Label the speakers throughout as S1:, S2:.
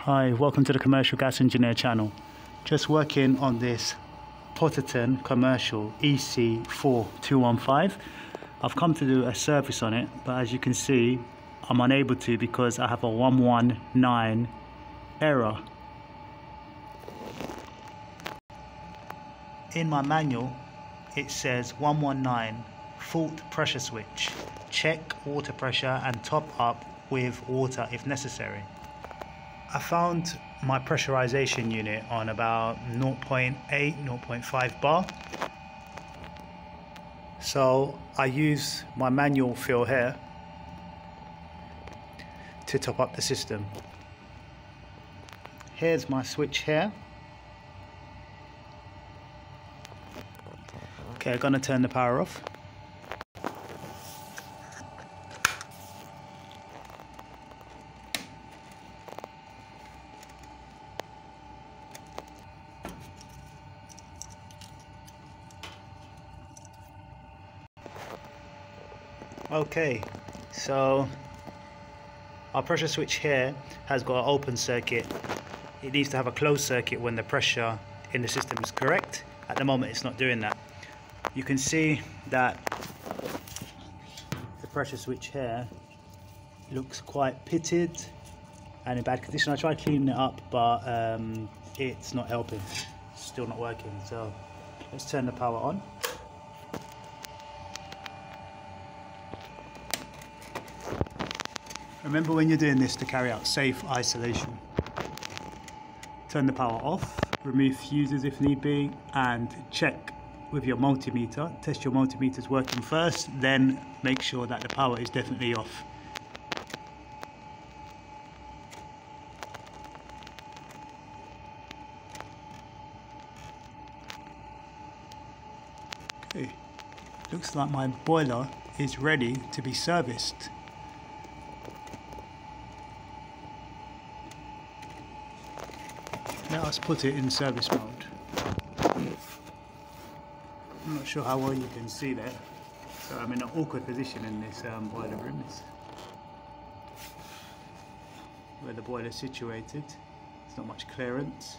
S1: Hi, welcome to the Commercial Gas Engineer channel. Just working on this Potterton commercial EC4215. I've come to do a service on it, but as you can see, I'm unable to because I have a 119 error. In my manual, it says 119 fault pressure switch. Check water pressure and top up with water if necessary. I found my pressurization unit on about 0.8, 0.5 bar. So I use my manual fill here to top up the system. Here's my switch here. Okay, I'm gonna turn the power off. Okay, so our pressure switch here has got an open circuit. It needs to have a closed circuit when the pressure in the system is correct. At the moment it's not doing that. You can see that the pressure switch here looks quite pitted and in bad condition. I tried cleaning it up, but it's not helping. It's still not working. So let's turn the power on. Remember when you're doing this to carry out safe isolation. Turn the power off, remove fuses if need be, and check with your multimeter. Test your multimeters working first, then make sure that the power is definitely off. Okay, looks like my boiler is ready to be serviced. Let us put it in service mode. I'm not sure how well you can see that. So I'm in an awkward position in this boiler room. It's where the boiler is situated. There's not much clearance.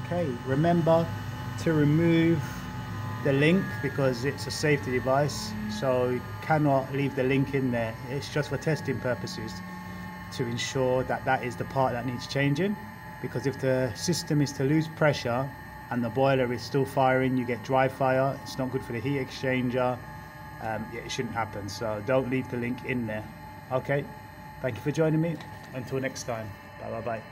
S1: Okay, remember to remove the link because it's a safety device, so you cannot leave the link in there. It's just for testing purposes to ensure that that is the part that needs changing, because if the system is to lose pressure and the boiler is still firing, you get dry fire. It's not good for the heat exchanger. It shouldn't happen, so don't leave the link in there. Okay, thank you for joining me. Until next time, bye bye bye.